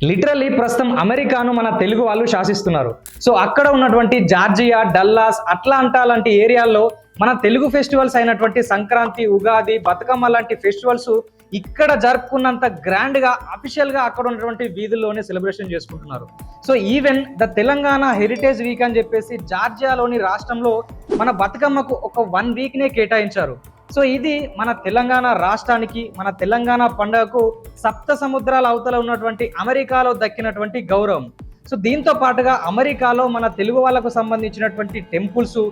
Literally ప్రస్తుతం అమెరికాను మన తెలుగు వాళ్ళు శాసిస్తున్నారు. సో అక్కడ ఉన్నటువంటి జార్జియా, డల్లాస్, అట్లాంటా లాంటి ఏరియాల్లో మన తెలుగు ఫెస్టివల్స్ అయినటువంటి సంక్రాంతి, ఉగాది, బతుకమ్మ లాంటి ఫెస్టివల్స్ ఇక్కడ జరుపుకున్నంత గ్రాండ్ గా అఫీషియల్ గా అక్కడ ఉన్నటువంటి వీధుల్లోనే సెలబ్రేషన్ చేసుకుంటున్నారు. So even the Telangana heritage week అని చెప్పేసి జార్జియాలోని రాష్ట్రంలో మన బతుకమ్మకు ఒక 1 వీక్ నే కేటాయించారు. సో ఇది మన తెలంగాణ రాష్ట్రానికి, మన తెలంగాణ పండుగకు సప్త సముద్రాల అవతల ఉన్నటువంటి అమెరికాలో దక్కినటువంటి గౌరవం. సో దీంతో పాటుగా అమెరికాలో మన తెలుగు వాళ్ళకు సంబంధించినటువంటి temples,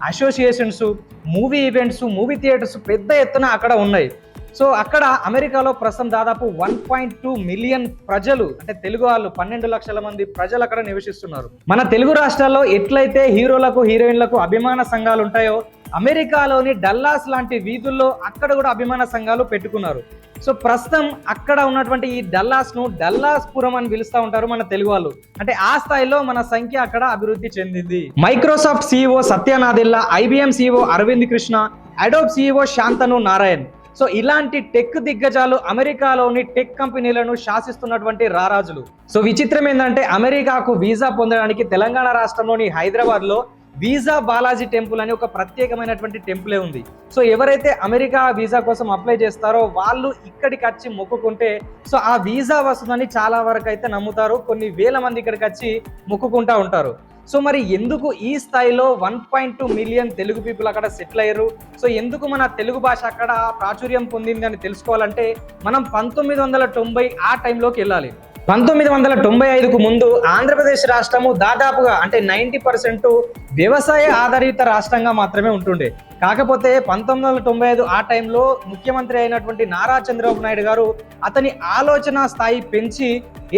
associations, movie events, movie theatres పెద్ద ఎత్తున అక్కడ ఉన్నాయి. సో అక్కడ అమెరికాలో ప్రస్తుతం దాదాపు 1.2 మిలియన్ ప్రజలు, అంటే తెలుగు వాళ్ళు 12 లక్షల మంది ప్రజలు అక్కడ నివసిస్తున్నారు. మన తెలుగు రాష్ట్రాల్లో ఎట్లయితే హీరోలకు, హీరోయిన్లకు అభిమాన సంఘాలు ఉంటాయో అమెరికాలోని డల్లాస్ లాంటి వీధుల్లో అక్కడ కూడా అభిమాన సంఘాలు పెట్టుకున్నారు. సో ప్రస్తుతం అక్కడ ఉన్నటువంటి ఈ డల్లాస్ ను డల్లాస్పురం అని పిలుస్తూ ఉంటారు మన తెలుగు వాళ్ళు. అంటే ఆ స్థాయిలో మన సంఖ్య అక్కడ అభివృద్ధి చెందింది. Microsoft CEO Satya Nadella, IBM CEO Arvind Krishna, Adobe CEO Shantanu Narayen. So ఇలాంటి టెక్ దిగ్గజాలు అమెరికాలోని టెక్ కంపెనీలను శాసిస్తున్నటువంటి రారాజులు. సో విచిత్రం ఏంటంటే అమెరికాకు వీసా పొందడానికి తెలంగాణ రాష్ట్రంలోని హైదరాబాద్ లో వీసా బాలాజీ టెంపుల్ అని ఒక ప్రత్యేకమైనటువంటి టెంపులే ఉంది. సో ఎవరైతే అమెరికా వీసా కోసం అప్లై చేస్తారో వాళ్ళు ఇక్కడికి వచ్చి మొక్కుకుంటే సో ఆ వీసా వస్తుందని చాలా వరకు అయితే నమ్ముతారు. కొన్ని వేల మంది ఇక్కడికి వచ్చి మొక్కుకుంటా ఉంటారు. సో మరి ఎందుకు ఈ స్థాయిలో 1.2 మిలియన్ తెలుగు పీపుల్ అక్కడ సెటిల్ అయ్యారు? సో ఎందుకు మన తెలుగు భాష అక్కడ ప్రాచుర్యం పొందింది అని తెలుసుకోవాలంటే మనం 1990 ఆ టైంలోకి వెళ్ళాలి. 1995కు ముందు ఆంధ్రప్రదేశ్ రాష్ట్రము దాదాపుగా అంటే 90% వ్యవసాయ ఆధారిత రాష్ట్రంగా మాత్రమే ఉంటుండే. కాకపోతే 1995 ఆ టైంలో ముఖ్యమంత్రి అయినటువంటి నారా చంద్రబాబు నాయుడు గారు అతని ఆలోచన స్థాయి పెంచి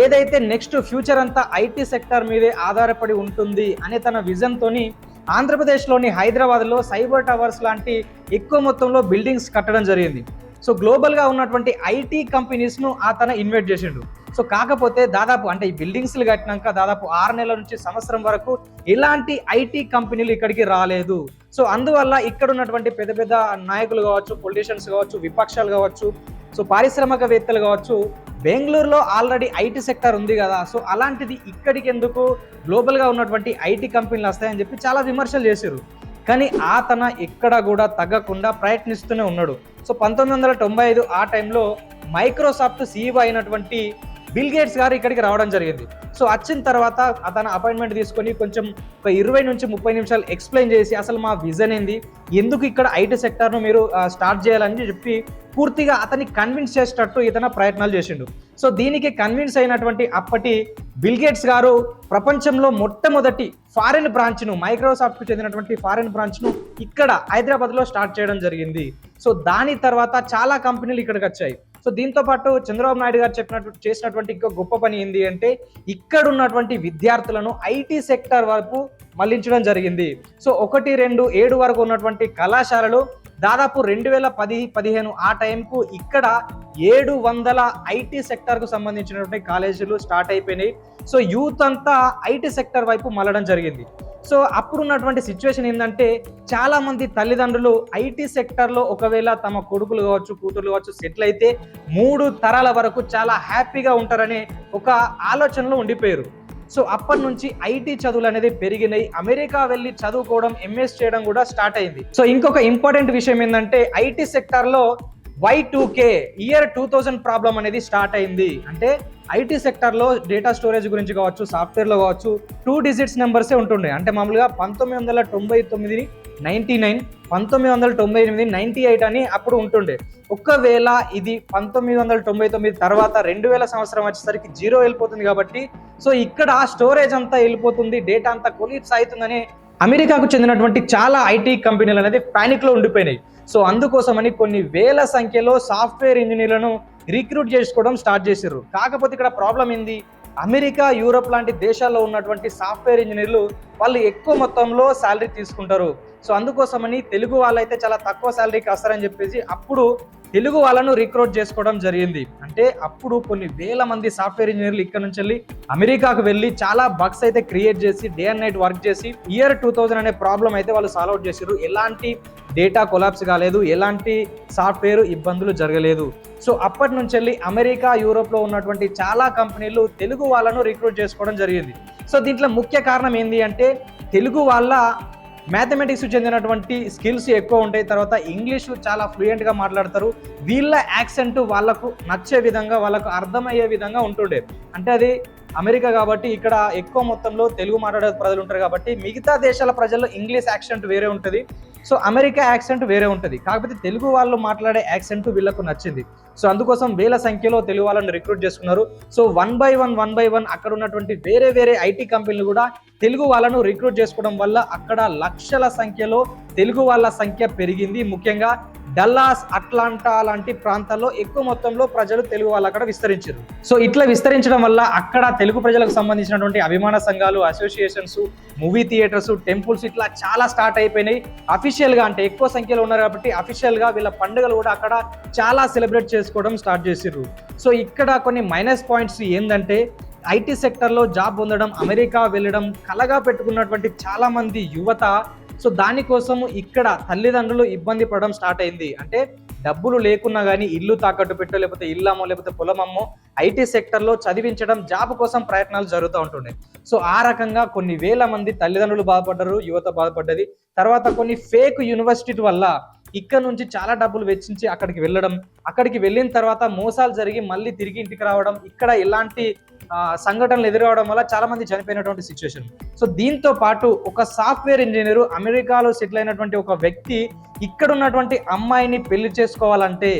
ఏదైతే నెక్స్ట్ ఫ్యూచర్ అంతా ఐటీ సెక్టర్ మీదే ఆధారపడి ఉంటుంది అనే తన విజన్ తోని ఆంధ్రప్రదేశ్లోని హైదరాబాద్లో సైబర్ టవర్స్ లాంటి ఎక్కువ మొత్తంలో బిల్డింగ్స్ కట్టడం జరిగింది. సో గ్లోబల్గా ఉన్నటువంటి ఐటీ కంపెనీస్ను అతను ఇన్వైట్ చేసిండు. సో కాకపోతే దాదాపు అంటే ఈ బిల్డింగ్స్లు కట్టినాక దాదాపు 6 నెలల నుంచి సంవత్సరం వరకు ఎలాంటి ఐటీ కంపెనీలు ఇక్కడికి రాలేదు. సో అందువల్ల ఇక్కడ ఉన్నటువంటి పెద్ద పెద్ద నాయకులు కావచ్చు, పొలిటీషియన్స్ కావచ్చు, విపక్షాలు కావచ్చు, సో పారిశ్రామికవేత్తలు కావచ్చు, బెంగళూరులో ఆల్రెడీ ఐటీ సెక్టర్ ఉంది కదా, సో అలాంటిది ఇక్కడికి ఎందుకు గ్లోబల్గా ఉన్నటువంటి ఐటీ కంపెనీలు వస్తాయని చెప్పి చాలా విమర్శలు చేశారు. కానీ అతను ఎక్కడ కూడా తగ్గకుండా ప్రయత్నిస్తూనే ఉన్నాడు. సో 1995 ఆ టైంలో మైక్రోసాఫ్ట్ సిఇఓ అయినటువంటి బిల్ గేట్స్ గారు ఇక్కడికి రావడం జరిగింది. సో వచ్చిన తర్వాత అతను అపాయింట్మెంట్ తీసుకొని కొంచెం ఒక 20 నుంచి 30 నిమిషాలు ఎక్స్ప్లెయిన్ చేసి అసలు మా విజన్ ఏంది, ఎందుకు ఇక్కడ ఐటీ సెక్టర్ను మీరు స్టార్ట్ చేయాలని చెప్పి పూర్తిగా అతన్ని కన్విన్స్ చేసేటట్టు ఇతను ప్రయత్నాలు చేసిండు. సో దీనికి కన్విన్స్ అయినటువంటి అప్పటి బిల్ గేట్స్ గారు ప్రపంచంలో మొట్టమొదటి ఫారెన్ బ్రాంచ్ను, మైక్రోసాఫ్ట్కు చెందినటువంటి ఫారెన్ బ్రాంచ్ను ఇక్కడ హైదరాబాద్లో స్టార్ట్ చేయడం జరిగింది. సో దాని తర్వాత చాలా కంపెనీలు ఇక్కడికి వచ్చాయి. సో దీంతో పాటు చంద్రబాబు నాయుడు గారు చేసినటువంటి ఇంకో గొప్ప పని ఏంటి అంటే ఇక్కడ ఉన్నటువంటి విద్యార్థులను ఐటీ సెక్టర్ వరకు మళ్లించడం జరిగింది. సో 1, 2, 7 వరకు ఉన్నటువంటి కళాశాలలు దాదాపు 2010-15 ఆ టైంకు ఇక్కడ 700 ఐటీ సెక్టర్కు సంబంధించినటువంటి కాలేజీలు స్టార్ట్ అయిపోయినాయి. సో యూత్ అంతా ఐటీ సెక్టర్ వైపు మళ్ళడం జరిగింది. సో అప్పుడు ఉన్నటువంటి సిచ్యువేషన్ ఏంటంటే చాలా మంది తల్లిదండ్రులు ఐటీ సెక్టర్లో ఒకవేళ తమ కొడుకులు కావచ్చు, కూతుర్లు కావచ్చు సెటిల్ అయితే 3 తరాల వరకు చాలా హ్యాపీగా ఉంటారనే ఒక ఆలోచనలో ఉండిపోయారు. సో అప్పటి నుంచి ఐటీ చదువులు అనేది పెరిగినాయి. అమెరికా వెళ్ళి చదువుకోవడం, ఎంఎస్ చేయడం కూడా స్టార్ట్ అయింది. సో ఇంకొక ఇంపార్టెంట్ విషయం ఏంటంటే ఐటీ సెక్టర్లో Y2K ఇయర్ 2000 ప్రాబ్లం అనేది స్టార్ట్ అయింది. అంటే ఐటీ సెక్టర్లో డేటా స్టోరేజ్ గురించి కావచ్చు, సాఫ్ట్వేర్లో కావచ్చు 2 డిజిట్స్ నెంబర్సే ఉంటుండే. అంటే మామూలుగా 1999 99, 1998 98 అని అప్పుడు ఉంటుండే. ఒకవేళ ఇది 1999 తర్వాత 2000 సంవత్సరం వచ్చేసరికి 0 వెళ్ళిపోతుంది కాబట్టి సో ఇక్కడ స్టోరేజ్ అంతా వెళ్ళిపోతుంది, డేటా అంతా కొలీప్స్ అవుతుందని అమెరికాకు చెందినటువంటి చాలా ఐటీ కంపెనీలు అనేది పానిక్ లో ఉండిపోయినాయి. సో అందుకోసమని కొన్ని వేల సంఖ్యలో సాఫ్ట్వేర్ ఇంజనీర్లను రిక్రూట్ చేసుకోవడం స్టార్ట్ చేశారు. కాకపోతే ఇక్కడ ప్రాబ్లం ఏంది, అమెరికా, యూరోప్ లాంటి దేశాల్లో ఉన్నటువంటి సాఫ్ట్వేర్ ఇంజనీర్లు వాళ్ళు ఎక్కువ మొత్తంలో శాలరీ తీసుకుంటారు. సో అందుకోసమని తెలుగు వాళ్ళైతే చాలా తక్కువ శాలరీకి వస్తారని చెప్పేసి అప్పుడు తెలుగు వాళ్ళను రిక్రూట్ చేసుకోవడం జరిగింది. అంటే అప్పుడు కొన్ని వేల మంది సాఫ్ట్వేర్ ఇంజనీర్లు ఇక్కడ నుంచి వెళ్ళి అమెరికాకు వెళ్ళి చాలా బగ్స్ అయితే క్రియేట్ చేసి డే అండ్ నైట్ వర్క్ చేసి ఇయర్ 2000 అనే ప్రాబ్లం అయితే వాళ్ళు సాల్వ్ అవుట్ చేశారు. ఎలాంటి డేటా కొలాప్స్ కాలేదు, ఎలాంటి సాఫ్ట్వేర్ ఇబ్బందులు జరగలేదు. సో అప్పటి నుంచి వెళ్ళి అమెరికా, యూరోప్లో ఉన్నటువంటి చాలా కంపెనీలు తెలుగు వాళ్ళను రిక్రూట్ చేసుకోవడం జరిగింది. సో దీంట్లో ముఖ్య కారణం ఏంటి అంటే తెలుగు వాళ్ళ మ్యాథమెటిక్స్ చెందినటువంటి స్కిల్స్ ఎక్కువ ఉంటాయి, తర్వాత ఇంగ్లీషు చాలా ఫ్లూయెంట్గా మాట్లాడతారు, వీళ్ళ యాక్సెంట్ వాళ్ళకు నచ్చే విధంగా వాళ్ళకు అర్థమయ్యే విధంగా ఉంటుండే. అంటే అది అమెరికా కాబట్టి ఇక్కడ ఎక్కువ మొత్తంలో తెలుగు మాట్లాడే ప్రజలు ఉంటారు కాబట్టి మిగతా దేశాల ప్రజల్లో ఇంగ్లీష్ యాక్సెంట్ వేరే ఉంటుంది, సో అమెరికా యాక్సెంట్ వేరే ఉంటుంది. కాకపోతే తెలుగు వాళ్ళు మాట్లాడే యాక్సెంట్ వీళ్ళకు నచ్చింది. సో అందుకోసం వేల సంఖ్యలో తెలుగు వాళ్ళని రిక్రూట్ చేసుకున్నారు. సో వన్ బై వన్ అక్కడ ఉన్నటువంటి వేరే ఐటీ కంపెనీలు కూడా తెలుగు వాళ్ళను రిక్రూట్ చేసుకోవడం వల్ల అక్కడ లక్షల సంఖ్యలో తెలుగు వాళ్ళ సంఖ్య పెరిగింది. ముఖ్యంగా డల్లాస్, అట్లాంటా లాంటి ప్రాంతాల్లో ఎక్కువ మొత్తంలో ప్రజలు తెలుగు వాళ్ళు అక్కడ విస్తరించారు. సో ఇట్లా విస్తరించడం వల్ల అక్కడ తెలుగు ప్రజలకు సంబంధించినటువంటి అభిమాన సంఘాలు, అసోసియేషన్స్, మూవీ థియేటర్స్, టెంపుల్స్ ఇట్లా చాలా స్టార్ట్ అయిపోయినాయి. అఫీషియల్గా అంటే ఎక్కువ సంఖ్యలో ఉన్నారు కాబట్టి అఫీషియల్గా వీళ్ళ పండుగలు కూడా అక్కడ చాలా సెలబ్రేట్ చేసుకోవడం స్టార్ట్ చేసిర్రు. సో ఇక్కడ కొన్ని మైనస్ పాయింట్స్ ఏంటంటే ఐటీ సెక్టర్లో జాబ్ పొందడం, అమెరికా వెళ్ళడం కలగా పెట్టుకున్నటువంటి చాలా మంది యువత సో దానికోసం ఇక్కడ తల్లిదండ్రులు ఇబ్బంది పడడం స్టార్ట్ అయింది. అంటే డబ్బులు లేకున్నా కానీ ఇల్లు తాకట్టు పెట్టో లేకపోతే ఇల్లమ్మో లేకపోతే పొలమమ్మో ఐటీ సెక్టర్లో చదివించడం, జాబ్ కోసం ప్రయత్నాలు జరుగుతూ ఉంటుండే. సో ఆ రకంగా కొన్ని వేల మంది తల్లిదండ్రులు బాధపడ్డారు, యువత బాధపడ్డది. తర్వాత కొన్ని ఫేక్ యూనివర్సిటీ వల్ల ఇక్కడ నుంచి చాలా డబ్బులు వెచ్చించి అక్కడికి వెళ్ళడం, అక్కడికి వెళ్ళిన తర్వాత మోసాలు జరిగి మళ్ళీ తిరిగి ఇంటికి రావడం, ఇక్కడ ఎలాంటి సంఘటనలు ఎదురవడం వల్ల చాలా మంది చనిపోయినటువంటి సిచ్యువేషన్. సో దీంతో పాటు ఒక సాఫ్ట్వేర్ ఇంజనీరు అమెరికాలో సెటిల్ అయినటువంటి ఒక వ్యక్తి ఇక్కడ ఉన్నటువంటి అమ్మాయిని పెళ్లి చేసుకోవాలంటే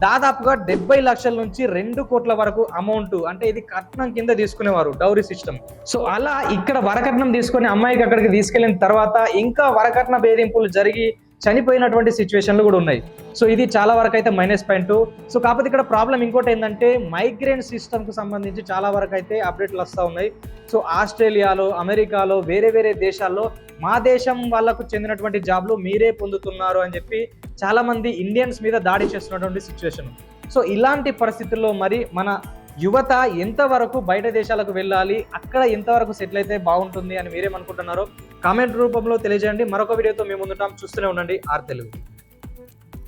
దాదాపుగా 70 లక్షల నుంచి 2 కోట్ల వరకు అమౌంట్, అంటే ఇది కట్నం కింద తీసుకునేవారు, డౌరీ సిస్టమ్. సో అలా ఇక్కడ వరకట్నం తీసుకొని అమ్మాయికి అక్కడికి తీసుకెళ్లిన తర్వాత ఇంకా వరకట్న వేధింపులు జరిగి చనిపోయినటువంటి సిచ్యువేషన్లు కూడా ఉన్నాయి. సో ఇది చాలా వరకు అయితే మైనస్ పాయింట్. సో కాకపోతే ఇక్కడ ప్రాబ్లం ఇంకోటి ఏంటంటే మైగ్రెంట్ సిస్టమ్కి సంబంధించి చాలా వరకు అయితే అప్డేట్లు వస్తూ ఉన్నాయి. సో ఆస్ట్రేలియాలో, అమెరికాలో, వేరే దేశాల్లో మా దేశం వాళ్ళకు చెందినటువంటి జాబ్లు మీరే పొందుతున్నారు అని చెప్పి చాలా మంది ఇండియన్స్ మీద దాడి చేస్తున్నటువంటి సిచ్యువేషన్. సో ఇలాంటి పరిస్థితుల్లో మరి మన యువత ఎంతవరకు బయట దేశాలకు వెళ్ళాలి, అక్కడ ఎంతవరకు సెటిల్ అయితే బాగుంటుంది అని మీరేమనుకుంటున్నారో కామెంట్ రూపంలో తెలియజేయండి. మరొక వీడియోతో మేము ముందుంటాం, చూస్తూనే ఉండండి ఆర్ తెలుగు.